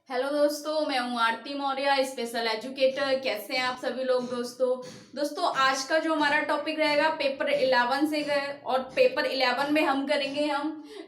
Hello दोस्तों, मैं हूँ आरती मौर्य, स्पेशल एजुकेटर। कैसे हैं आप सभी लोग दोस्तों आज का जो हमारा टॉपिक रहेगा पेपर 11 से और पेपर 11 में हम करेंगे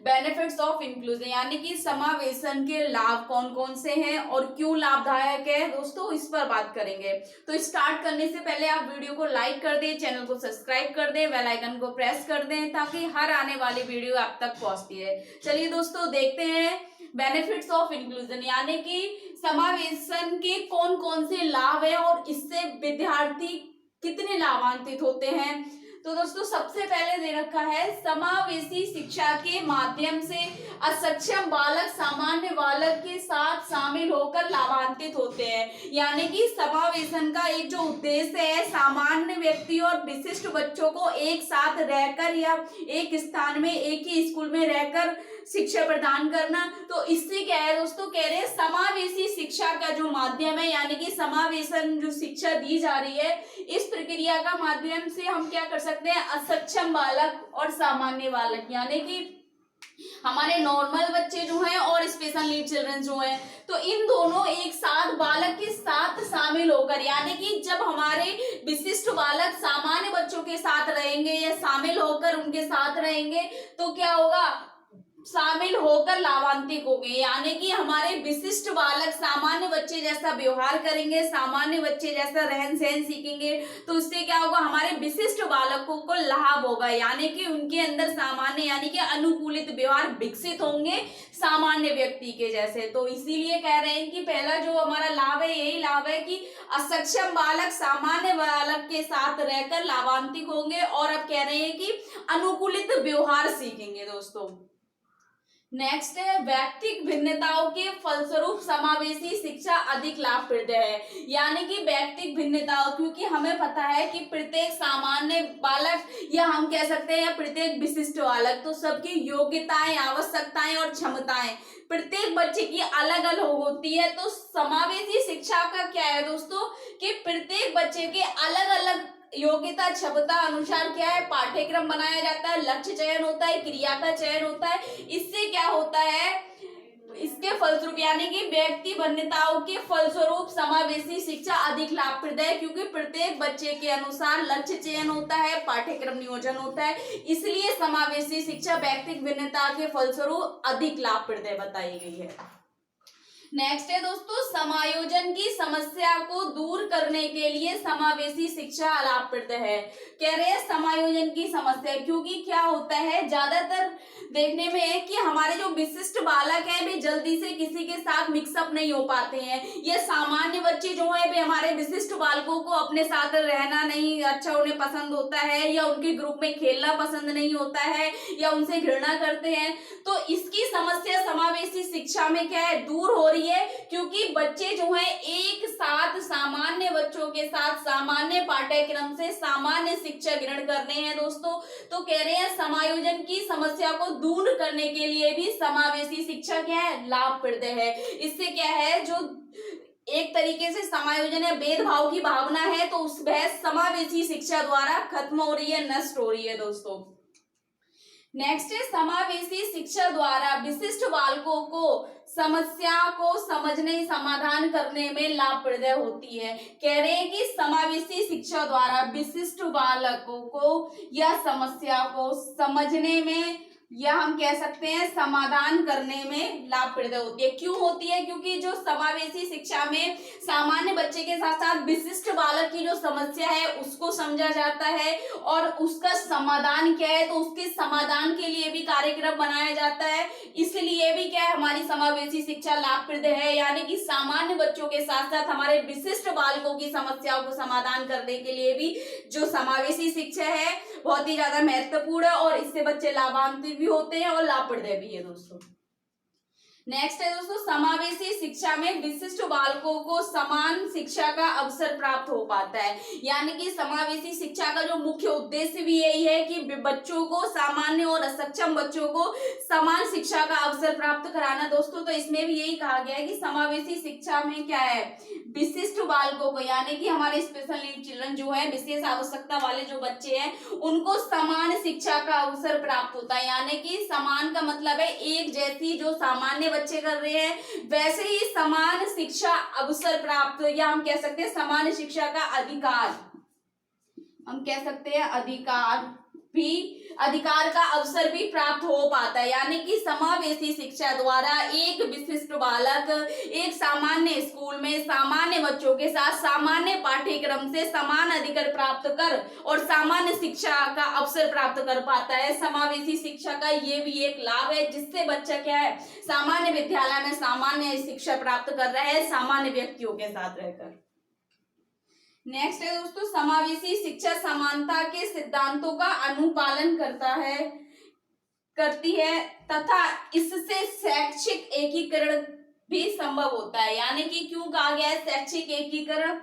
बेनिफिट्स ऑफ इंक्लूजन, यानी कि समावेशन के लाभ कौन कौन से हैं और क्यों लाभदायक है दोस्तों, इस पर बात करेंगे। तो स्टार्ट करने से पहले आप वीडियो को लाइक कर दें, चैनल को सब्सक्राइब कर दें, बेल आइकन को प्रेस कर दें ताकि हर आने वाली वीडियो आप तक पहुंचती है। चलिए दोस्तों देखते हैं बेनिफिट्स ऑफ इंक्लूजन, यानी कि समावेशन के कौन कौन से लाभ है और इससे विद्यार्थी कितने लाभान्वित होते हैं। तो दोस्तों सबसे पहले दे रखा है समावेशी शिक्षा के माध्यम से असक्षम बालक सामान्य बालक के साथ शामिल होकर लाभान्वित होते हैं। यानी कि समावेशन का एक जो उद्देश्य है सामान्य व्यक्ति और विशिष्ट बच्चों को एक साथ रहकर या एक स्थान में एक ही स्कूल में रहकर शिक्षा प्रदान करना। तो इससे क्या है दोस्तों, कह रहे हैं समावेशी शिक्षा का जो माध्यम है, यानी कि समावेशन जो शिक्षा दी जा रही है इस प्रक्रिया का माध्यम से हम क्या कर सकते हैं, असक्षम बालक और सामान्य बालक यानी कि हमारे नॉर्मल बच्चे जो हैं और स्पेशल नीड चिल्ड्रन जो हैं, तो इन दोनों एक साथ बालक के साथ शामिल होकर, यानी कि जब हमारे विशिष्ट बालक सामान्य बच्चों के साथ रहेंगे या शामिल होकर उनके साथ रहेंगे तो क्या होगा, शामिल होकर लाभान्वित होंगे। यानी कि हमारे विशिष्ट बालक सामान्य बच्चे जैसा व्यवहार करेंगे, सामान्य बच्चे जैसा रहन सहन सीखेंगे, तो उससे क्या होगा, हमारे विशिष्ट बालकों को लाभ होगा, यानी कि उनके अंदर सामान्य यानी कि अनुकूलित व्यवहार विकसित होंगे सामान्य व्यक्ति के जैसे। तो इसीलिए कह रहे हैं कि पहला जो हमारा लाभ है यही लाभ है कि असक्षम बालक सामान्य बालक के साथ रहकर लाभान्वित होंगे, और अब कह रहे हैं कि अनुकूलित व्यवहार सीखेंगे दोस्तों। नेक्स्ट है व्यक्तिगत भिन्नताओं के फलस्वरूप समावेशी शिक्षा अधिक लाभप्रद है। यानी कि व्यक्तिगत भिन्नताओं, क्योंकि हमें पता है कि प्रत्येक सामान्य बालक या हम कह सकते हैं प्रत्येक विशिष्ट बालक, तो सबकी योग्यताएं, आवश्यकताएं और क्षमताएं प्रत्येक बच्चे की अलग अलग होती है। तो समावेशी शिक्षा का क्या है दोस्तों, कि प्रत्येक बच्चे के अलग अलग योग्यता क्षमता अनुसार क्या है पाठ्यक्रम बनाया जाता है, लक्ष्य चयन होता है, क्रिया का चयन होता है। इससे क्या होता है, इसके फलस्वरूप यानी कि व्यक्ति भिन्नताओं के फलस्वरूप समावेशी शिक्षा अधिक लाभप्रद है, क्योंकि प्रत्येक बच्चे के अनुसार लक्ष्य चयन होता है, पाठ्यक्रम नियोजन होता है, इसलिए समावेशी शिक्षा व्यक्तिगत भिन्नता के फलस्वरूप अधिक लाभप्रद बताई गई है। नेक्स्ट है दोस्तों समायोजन की समस्या को दूर करने के लिए समावेशी शिक्षा लाभप्रद है। कह रहे हैं समायोजन की समस्या, क्योंकि क्या होता है ज्यादातर देखने में है कि हमारे जो विशिष्ट बालक हैं वे जल्दी से किसी के साथ मिक्सअप नहीं हो पाते हैं, ये सामान्य बच्चे जो है वे हमारे विशिष्ट बालकों को अपने साथ रहना नहीं अच्छा उन्हें पसंद होता है, या उनके ग्रुप में खेलना पसंद नहीं होता है, या उनसे घृणा करते हैं। तो इसकी समस्या समावेशी शिक्षा में क्या है, दूर हो रही है, क्योंकि बच्चे जो हैं एक साथ सामान्य बच्चों के साथ सामान्य पाठ्यक्रम से सामान्य शिक्षा ग्रहण करने हैं दोस्तों। तो कह रहे हैं समायोजन की समस्या को दूर करने के लिए भी समावेशी शिक्षा क्या है, लाभप्रद है। इससे क्या है, जो एक तरीके से समायोजन है भेदभाव की भावना है, तो उस वह समावेशी शिक्षा द्वारा खत्म हो रही है, नष्ट हो रही है दोस्तों। नेक्स्ट है समावेशी शिक्षा द्वारा विशिष्ट बालकों को समस्या को समझने समाधान करने में लाभप्रद होती है। कह रहे हैं कि समावेशी शिक्षा द्वारा विशिष्ट बालकों को या समस्या को समझने में या हम कह सकते हैं समाधान करने में लाभप्रद होती है। क्यों होती है, क्योंकि जो समावेशी शिक्षा में सामान्य बच्चे के साथ साथ विशिष्ट बालक की जो समस्या है उसको समझा जाता है और उसका समाधान क्या है, तो उसके समाधान के लिए भी कार्यक्रम बनाया जाता है। इसलिए भी क्या है, हमारी समावेशी शिक्षा लाभप्रद है, यानी कि सामान्य बच्चों के साथ साथ हमारे विशिष्ट बालकों की समस्याओं को समाधान करने के लिए भी जो समावेशी शिक्षा है बहुत ही ज्यादा महत्वपूर्ण है, और इससे बच्चे लाभान्वित भी होते हैं और लाभप्रद भी है दोस्तों। नेक्स्ट है दोस्तों समावेशी शिक्षा में विशिष्ट बालकों को समान शिक्षा का अवसर प्राप्त हो पाता है। यानी कि समावेशी शिक्षा का जो मुख्य उद्देश्य भी यही है कि बच्चों को, सामान्य और असक्षम बच्चों को समान शिक्षा का अवसर प्राप्त कराना दोस्तों। तो इसमें भी यही कहा गया है कि समावेशी शिक्षा में क्या है, विशिष्ट बालकों को यानी कि हमारे स्पेशल नीड चिल्ड्रन जो है, विशेष आवश्यकता वाले जो बच्चे हैं, उनको समान शिक्षा का अवसर प्राप्त होता है। यानी कि समान का मतलब है एक जैसी, जो सामान्य बच्चे कर रहे हैं वैसे ही समान शिक्षा अवसर प्राप्त, या हम कह सकते हैं समान शिक्षा का अधिकार, हम कह सकते हैं अधिकार का अवसर भी प्राप्त हो पाता है। यानी कि समावेशी शिक्षा द्वारा एक विशिष्ट बालक एक सामान्य स्कूल में सामान्य बच्चों के साथ सामान्य पाठ्यक्रम से समान अधिकार प्राप्त कर और सामान्य शिक्षा का अवसर प्राप्त कर पाता है। समावेशी शिक्षा का ये भी एक लाभ है जिससे बच्चा क्या है, सामान्य विद्यालय में सामान्य शिक्षा प्राप्त कर रहा है सामान्य व्यक्तियों के साथ रहकर। नेक्स्ट है दोस्तों, समावेशी शिक्षा समानता के सिद्धांतों का अनुपालन करती है तथा इससे शैक्षिक एकीकरण भी संभव होता है। यानी कि क्यों कहा गया है शैक्षिक एकीकरण,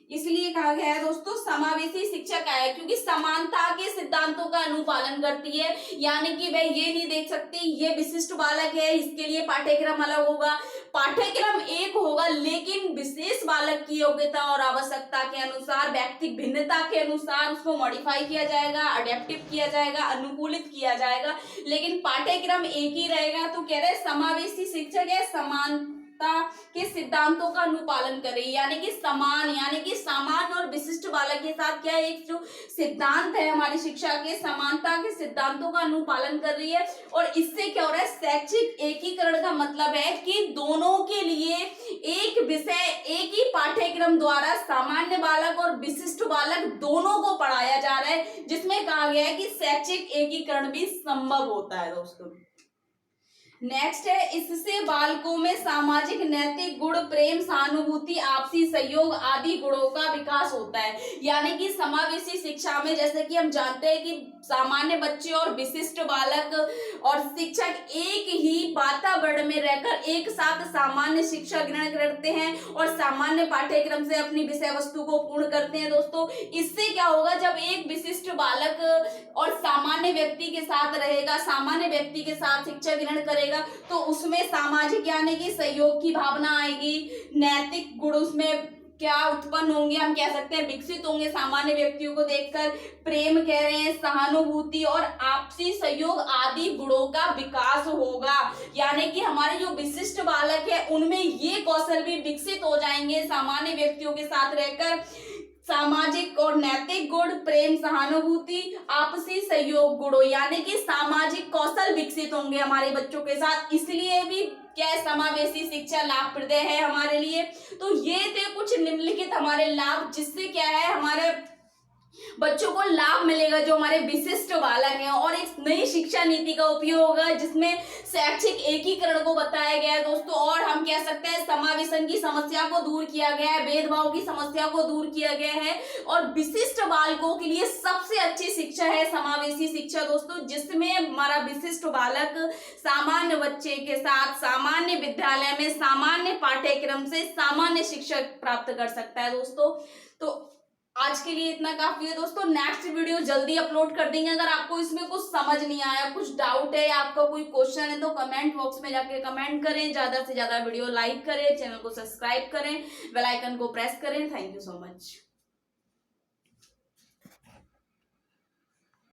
इसलिए कहा गया है दोस्तों समावेशी शिक्षा क्या है, क्योंकि समानता के सिद्धांतों का अनुपालन करती है। यानी कि वह ये नहीं देख सकती ये विशिष्ट बालक है इसके लिए पाठ्यक्रम अलग होगा, पाठ्यक्रम एक होगा लेकिन विशेष बालक की योग्यता और आवश्यकता के अनुसार, व्यक्तिगत भिन्नता के अनुसार उसको मॉडिफाई किया जाएगा, अडेप्टिव किया जाएगा, अनुकूलित किया जाएगा, लेकिन पाठ्यक्रम एक ही रहेगा। तो कह रहे समावेशी शिक्षा क्या है, समानता के सिद्धांतों का अनुपालन करे, यानी कि सामान्य और विशिष्ट बालक के साथ क्या है, एक जो सिद्धांत है हमारी शिक्षा के समानता के सिद्धांतों का अनुपालन कर रही है। और इससे क्या हो रहा है, शैक्षिक एकीकरण का मतलब है कि दोनों के लिए एक विषय एक ही पाठ्यक्रम द्वारा सामान्य बालक और विशिष्ट बालक दोनों को पढ़ाया जा रहा है, जिसमें कहा गया है कि शैक्षिक एकीकरण भी संभव होता है दोस्तों। नेक्स्ट है, इससे बालकों में सामाजिक नैतिक गुण, प्रेम, सहानुभूति, आपसी सहयोग आदि गुणों का विकास होता है। यानी कि समावेशी शिक्षा में जैसे कि हम जानते हैं कि सामान्य बच्चे और विशिष्ट बालक और शिक्षक एक ही वातावरण में रहकर एक साथ सामान्य शिक्षा ग्रहण करते हैं और सामान्य पाठ्यक्रम से अपनी विषय वस्तु को पूर्ण करते हैं दोस्तों। इससे क्या होगा, जब एक विशिष्ट बालक और सामान्य व्यक्ति के साथ रहेगा, सामान्य व्यक्ति के साथ शिक्षा ग्रहण करेगा, तो उसमें सामाजिक यानी कि सहयोग की भावना आएगी, नैतिक गुण उसमें क्या उत्पन्न होंगे, हम कह सकते हैं विकसित होंगे सामान्य व्यक्तियों को देखकर, प्रेम कह रहे हैं, सहानुभूति और आपसी सहयोग आदि गुणों का विकास होगा। यानी कि हमारे जो विशिष्ट बालक है उनमें ये कौशल भी विकसित हो जाएंगे सामान्य व्यक्तियों के साथ रहकर, सामाजिक और नैतिक गुण, प्रेम, सहानुभूति, आपसी सहयोग गुणों, यानी कि सामाजिक कौशल विकसित होंगे हमारे बच्चों के साथ। इसलिए भी क्या है, समावेशी शिक्षा लाभप्रद है हमारे लिए। तो ये थे कुछ निम्नलिखित हमारे लाभ, जिससे क्या है हमारे बच्चों को लाभ मिलेगा जो हमारे विशिष्ट बालक हैं, और एक नई शिक्षा नीति का उपयोग होगा जिसमें शैक्षिक एकीकरण को बताया गया है दोस्तों। और हम कह सकते हैं समावेशन की समस्या को दूर किया गया है, भेदभाव की समस्या को दूर किया गया है, और विशिष्ट बालकों के लिए सबसे अच्छी शिक्षा है समावेशी शिक्षा दोस्तों, जिसमें हमारा विशिष्ट बालक सामान्य बच्चे के साथ सामान्य विद्यालय में सामान्य पाठ्यक्रम से सामान्य शिक्षा प्राप्त कर सकता है दोस्तों। तो आज के लिए इतना काफी है दोस्तों, नेक्स्ट वीडियो जल्दी अपलोड कर देंगे। अगर आपको इसमें कुछ समझ नहीं आया, कुछ डाउट है या आपका कोई क्वेश्चन है तो कमेंट बॉक्स में जाके कमेंट करें, ज्यादा से ज्यादा वीडियो लाइक करें, चैनल को सब्सक्राइब करें, बेल आइकन को प्रेस करें। Thank you so much.